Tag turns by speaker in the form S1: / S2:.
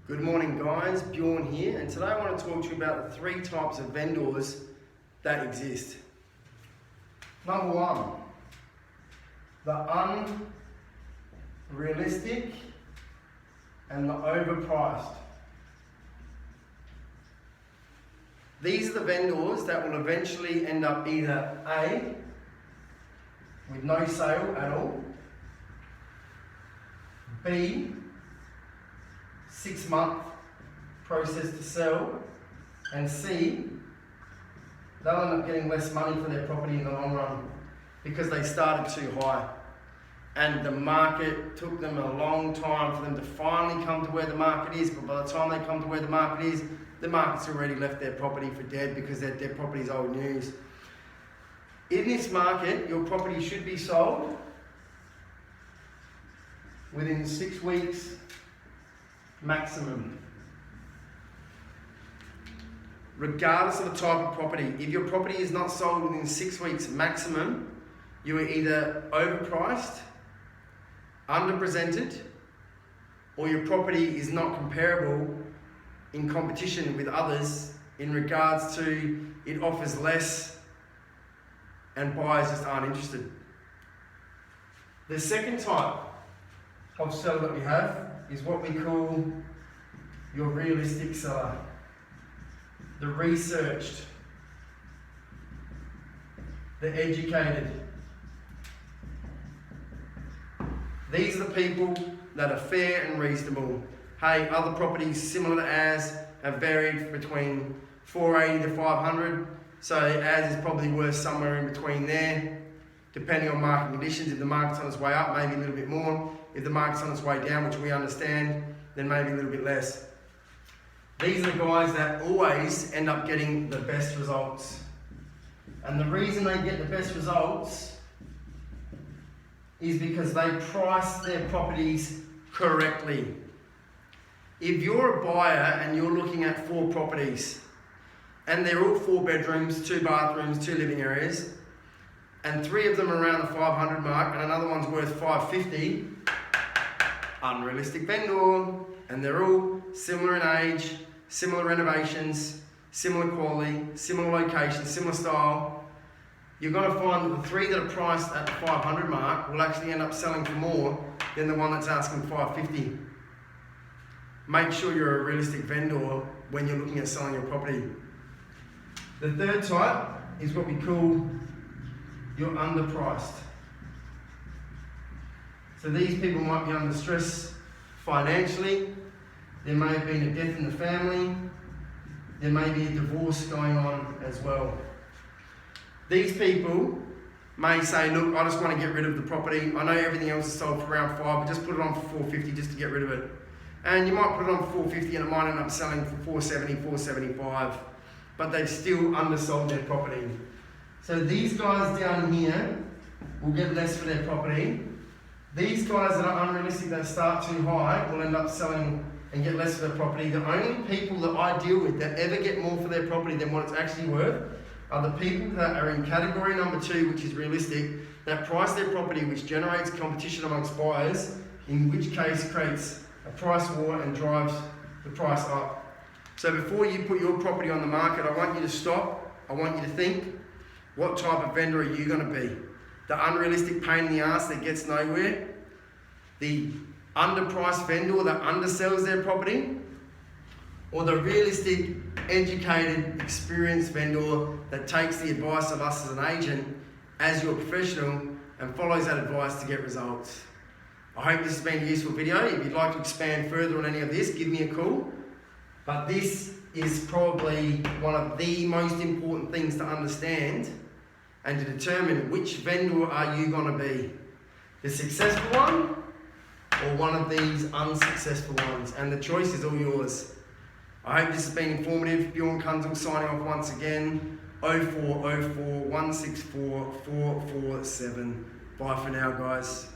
S1: Good morning guys, Bjorn here, and today I want to talk to you about the three types of vendors that exist. Number one, the unrealistic and the overpriced. These are the vendors that will eventually end up either A, with no sale at all, B, 6-month process to sell, and C, they'll end up getting less money for their property in the long run because they started too high and the market took them a long time for them to finally come to where the market is, but by the time they come to where the market is, the market's already left their property for dead because their property is old news. In this market, your property should be sold within 6 weeks maximum. Regardless of the type of property, if your property is not sold within 6 weeks maximum, you are either overpriced, underpresented, or your property is not comparable in competition with others in regards to it offers less and buyers just aren't interested. The second type of seller that we have is what we call your realistic seller. The researched, the educated. These are the people that are fair and reasonable. Hey, other properties similar to ours have varied between 480 to 500, so ours is probably worth somewhere in between there, depending on market conditions. If the market's on its way up, maybe a little bit more. If the market's on its way down, which we understand, then maybe a little bit less. These are the guys that always end up getting the best results. And the reason they get the best results is because they price their properties correctly. If you're a buyer and you're looking at 4 properties, and they're all 4 bedrooms, 2 bathrooms, 2 living areas, and 3 of them are around the 500 mark, and another one's worth 550, unrealistic vendor, and they're all similar in age, similar renovations, similar quality, similar location, similar style, you're going to find that the 3 that are priced at the 500 mark will actually end up selling for more than the one that's asking 550. Make sure you're a realistic vendor when you're looking at selling your property. The third type is what we call your underpriced. So these people might be under stress financially, there may have been a death in the family, there may be a divorce going on as well. These people may say, look, I just want to get rid of the property, I know everything else is sold for around 5, but just put it on for 450 just to get rid of it. And you might put it on for 450 and it might end up selling for 470, 475, but they've still undersold their property. So these guys down here will get less for their property. These guys that are unrealistic, that start too high, will end up selling and get less for their property. The only people that I deal with that ever get more for their property than what it's actually worth are the people that are in category number 2, which is realistic, that price their property, which generates competition amongst buyers, in which case creates a price war and drives the price up. So before you put your property on the market, I want you to stop, I want you to think, what type of vendor are you going to be? The unrealistic pain in the ass that gets nowhere? The underpriced vendor that undersells their property? Or the realistic, educated, experienced vendor that takes the advice of us as an agent, as your professional, and follows that advice to get results? I hope this has been a useful video. If you'd like to expand further on any of this, give me a call. But this is probably one of the most important things to understand and to determine which vendor are you going to be. The successful one or one of these unsuccessful ones? And the choice is all yours. I hope this has been informative. Bjorn Kunzel signing off once again. 0404 164 447. Bye for now, guys.